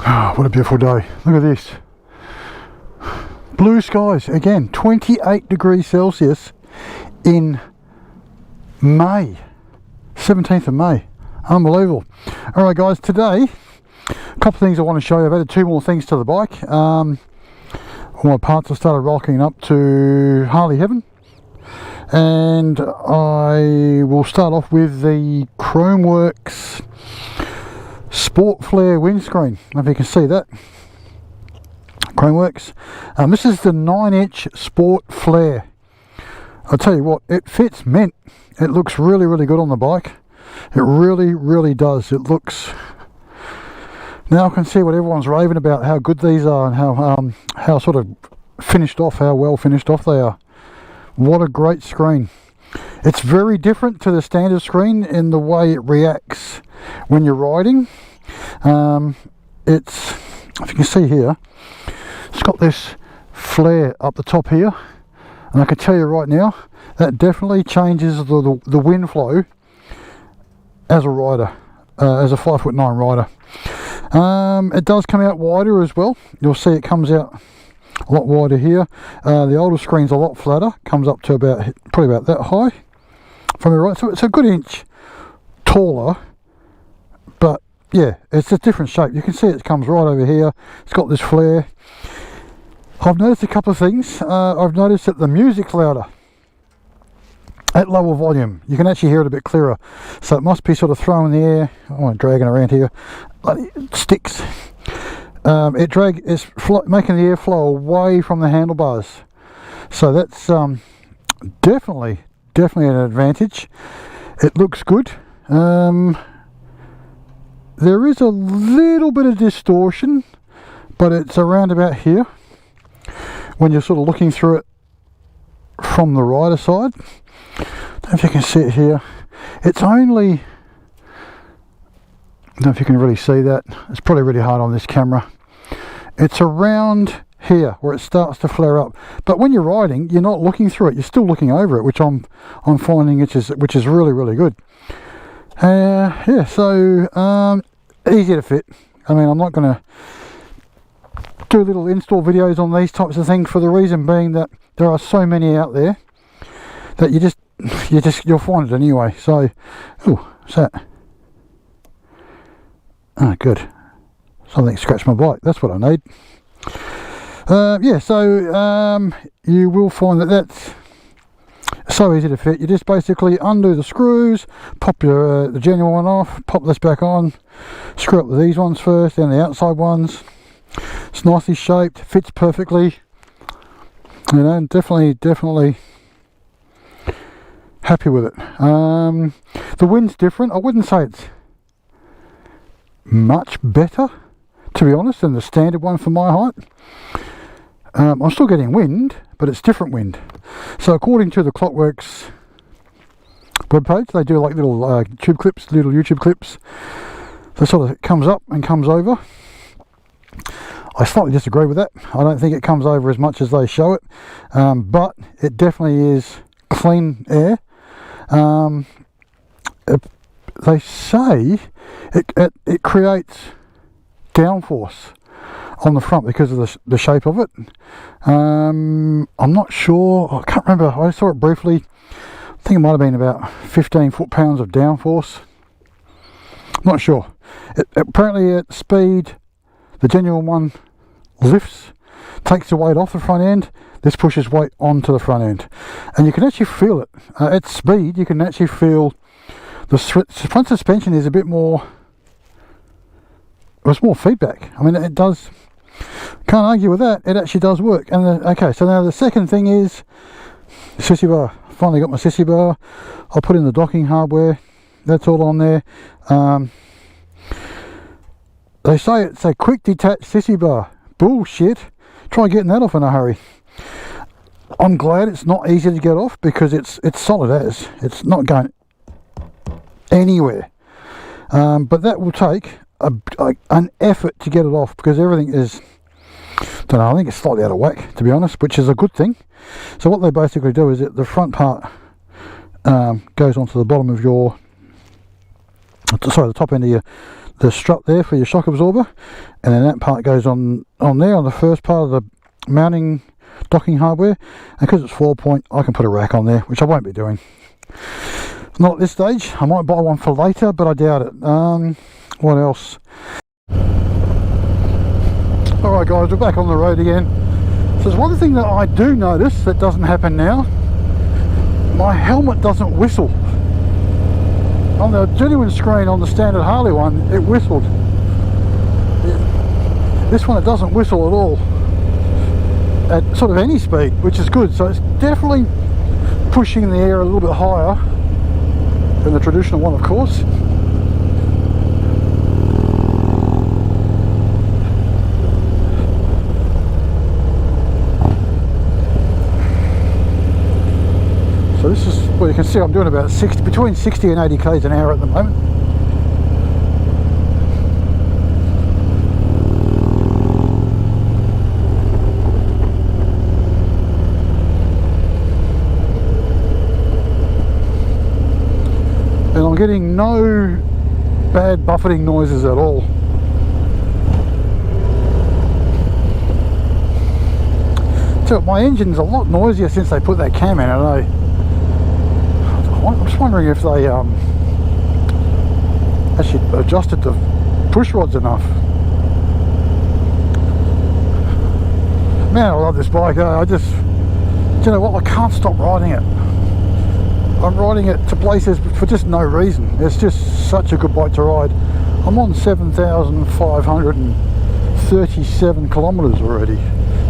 Oh, what a beautiful day. Look at this. Blue skies again, 28 degrees Celsius in May, 17th of May. Unbelievable. Alright guys, today a couple of things I want to show you. I've added two more things to the bike. All my parts have started rocking up to Harley Heaven, and I will start off with the Klock Werks Sport Flare windscreen. I don't know if you can see that. Klock Werks. This is the 9-inch Sport Flare. I'll tell you what, it fits mint. It looks really good on the bike. It really does. It looks... Now I can see what everyone's raving about, how good these are and how sort of finished off, how well finished off they are. What a great screen. It's very different to the standard screen in the way it reacts when you're riding. It's, if you can see here, it's got this flare up the top here, and I can tell you right now that definitely changes the wind flow as a rider, as a 5'9" rider. It does come out wider as well. You'll see it comes out a lot wider here. The older screen's a lot flatter, comes up to probably about that high from the right, so it's a good inch taller, but yeah, it's a different shape. You can see it comes right over here. It's got this flare. I've noticed a couple of things. I've noticed that the music's louder at lower volume. You can actually hear it a bit clearer, so it must be sort of thrown in the air. I'm dragging around here. It sticks. It's making the airflow away from the handlebars, so that's definitely an advantage. It looks good. There is a little bit of distortion, but it's around about here when you're sort of looking through it from the rider side. I don't know if you can see it here. It's only, I don't know if you can really see that. It's probably really hard on this camera. It's around here where it starts to flare up, but when you're riding, you're not looking through it. You're still looking over it, which I'm finding which is really good. Yeah, so easy to fit. I mean, I'm not going to do little install videos on these types of things, for the reason being that there are so many out there that you'll find it anyway. So, oh, what's that? Ah, good. Something scratched my bike. That's what I need. Yeah, so you will find that that's so easy to fit. You just basically undo the screws, pop the genuine one off, pop this back on, screw up these ones first, then the outside ones. It's nicely shaped, fits perfectly. You know, definitely happy with it. The wind's different. I wouldn't say it's much better, to be honest, than the standard one for my height. I'm still getting wind, but it's different wind. So according to the Klock Werks webpage, they do like little tube clips, little YouTube clips. So sort of comes up and comes over. I slightly disagree with that. I don't think it comes over as much as they show it, but it definitely is clean air. They say it creates downforce on the front because of the shape of it. I'm not sure, I can't remember, I saw it briefly. I think it might have been about 15 foot-pounds of downforce. Not sure. Apparently at speed, the genuine one lifts, takes the weight off the front end. This pushes weight onto the front end, and you can actually feel it at speed. You can actually feel the front suspension is a bit more, there's more feedback. I mean, it does, can't argue with that. It actually does work. And okay, so now the second thing is the sissy bar. Finally got my sissy bar. I'll put in the docking hardware. That's all on there. They say it's a quick detach sissy bar. Bullshit. Try getting that off in a hurry. I'm glad it's not easy to get off, because it's solid as. It's not going anywhere. But that will take an effort to get it off, because everything is, don't know, I think it's slightly out of whack, to be honest, which is a good thing. So what they basically do is the front part goes onto the bottom of your, sorry, the top end of the strut there for your shock absorber, and then that part goes on there on the first part of the mounting docking hardware. And because it's 4-point, I can put a rack on there, which I won't be doing. Not at this stage. I might buy one for later, but I doubt it. What else? Alright guys, we're back on the road again. So there's one thing that I do notice that doesn't happen now. My helmet doesn't whistle. On the genuine screen on the standard Harley one, it whistled. This one, it doesn't whistle at all at sort of any speed, which is good. So it's definitely pushing the air a little bit higher than the traditional one, of course. So this is, well, you can see I'm doing about between 60 and 80 k's an hour at the moment. And I'm getting no bad buffeting noises at all. So my engine's a lot noisier since they put that cam in it, eh? I'm just wondering if they actually adjusted the push rods enough. Man, I love this bike. Do you know what? I can't stop riding it. I'm riding it to places for just no reason. It's just such a good bike to ride. I'm on 7,537 kilometres already.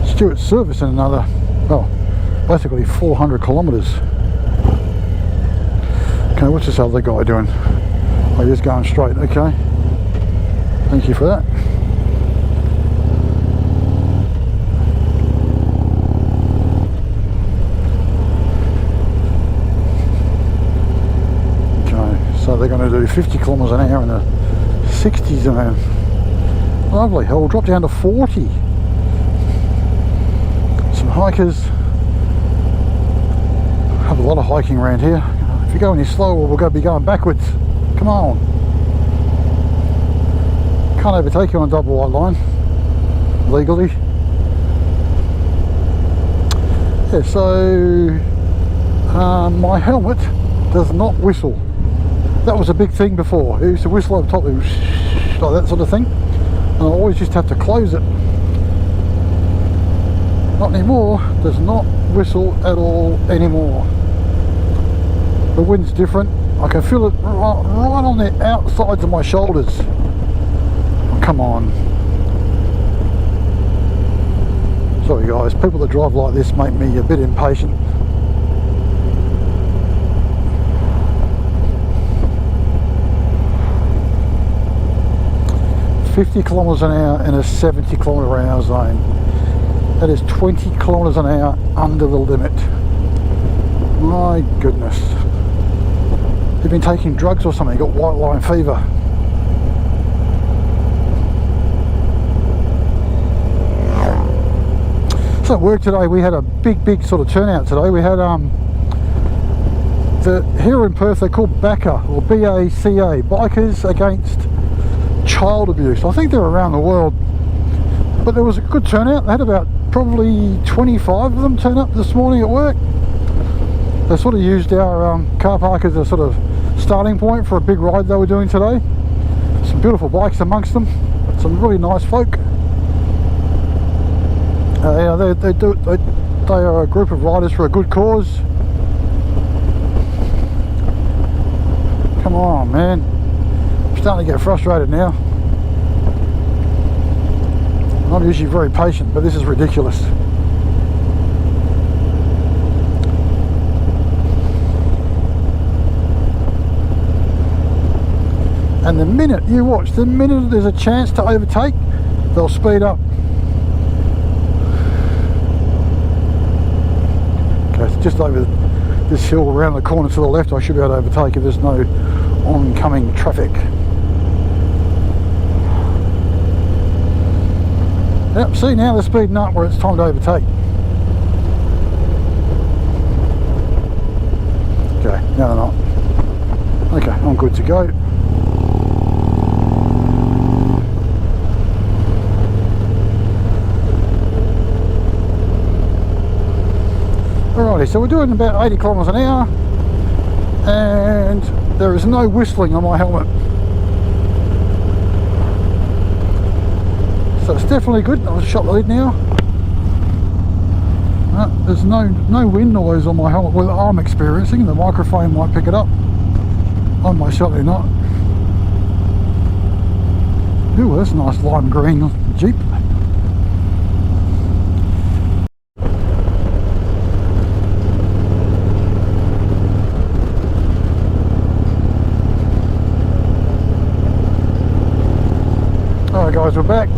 It's due its service in another, well, basically 400 kilometres. Okay, what's this other guy doing? Oh, he's going straight. Okay, thank you for that. Okay, so they're going to do 50 kilometres an hour in the 60 zone. Lovely. I will drop down to 40. Some hikers have a lot of hiking around here. If you go any slower, we're going to be going backwards. Come on. Can't overtake you on a double white line legally. Yeah, so my helmet does not whistle. That was a big thing before. It used to whistle over top, like that sort of thing, and I always used to have to close it. Not anymore. Does not whistle at all anymore. The wind's different. I can feel it right on the outsides of my shoulders. Oh, come on. Sorry guys, people that drive like this make me a bit impatient. "50 kilometres an hour in a 70 kilometre an hour zone." That is 20 kilometres an hour under the limit. My goodness. You've been taking drugs or something, you got white line fever. So at work today we had a big sort of turnout today. We had here in Perth they're called BACA, or BACA, Bikers Against Child Abuse. I think they're around the world, but there was a good turnout. They had about probably 25 of them turn up this morning at work. They sort of used our car park as a sort of starting point for a big ride they were doing today. Some beautiful bikes amongst them, some really nice folk. Yeah, they are a group of riders for a good cause. Come on, man. I'm starting to get frustrated now. I'm usually very patient, but this is ridiculous. And the minute you watch, the minute there's a chance to overtake, they'll speed up. Okay, so just over this hill around the corner to the left, I should be able to overtake if there's no oncoming traffic. Yep, see, now they're speeding up where it's time to overtake. Okay, now they're not. Okay, I'm good to go. Alrighty, so we're doing about 80 kilometers an hour, and there is no whistling on my helmet. So it's definitely good. I'll shut the lid now. There's no wind noise on my helmet. Well, I'm experiencing. The microphone might pick it up. I'm most certainly not. Ooh, that's a nice lime green Jeep. Alright guys, we're back.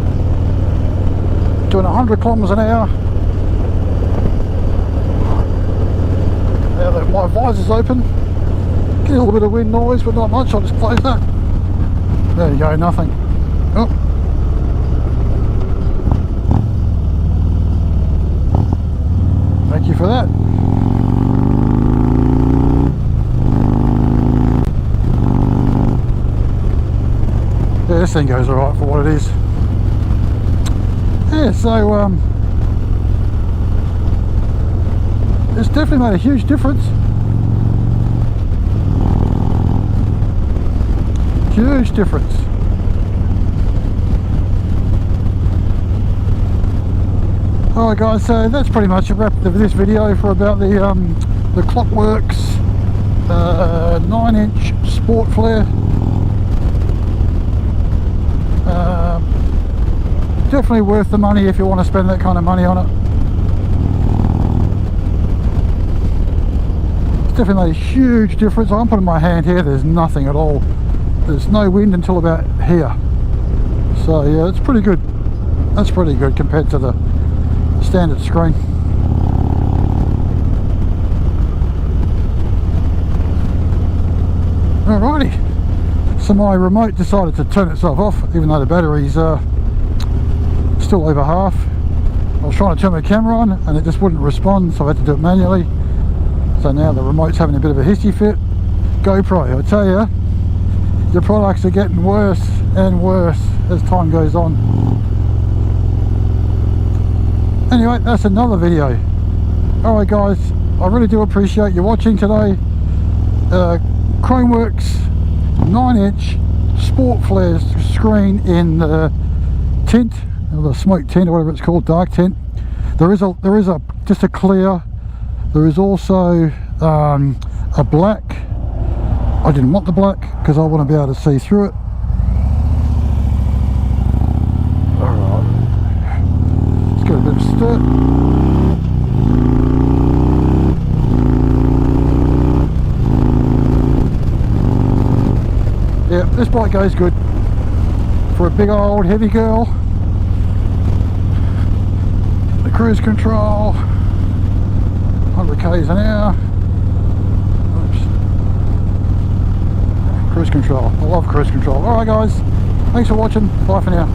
Doing 100 kilometers an hour. Now that my visor's open, get a little bit of wind noise, but not much. I'll just close that. There you go, nothing. Oh. Thank you for that. Yeah, this thing goes alright for what it is. Yeah, so it's definitely made a huge difference. Huge difference. Alright guys, so that's pretty much a wrap of this video for about the Klock Werks 9-inch sport flare. Definitely worth the money if you want to spend that kind of money on it. It's definitely made a huge difference. I'm putting my hand here, there's nothing at all. There's no wind until about here. So yeah, it's pretty good. That's pretty good compared to the standard screen. Alrighty. So my remote decided to turn itself off, even though the battery's still over half. I was trying to turn my camera on and it just wouldn't respond, so I had to do it manually. So now the remote's having a bit of a hissy fit. GoPro, I tell you, your products are getting worse and worse as time goes on. Anyway, that's another video. Alright guys, I really do appreciate you watching today. Klock Werks 9-inch sport flare screen in tint, or the smoke tint, or whatever it's called, dark tint. There is a just a clear. There is also a black. I didn't want the black because I want to be able to see through it. Alright, let's give it a bit of stir. Yeah, this bike goes good for a big old heavy girl. The cruise control, 100 k's an hour. Oops. Cruise control, I love cruise control. Alright guys, thanks for watching, bye for now.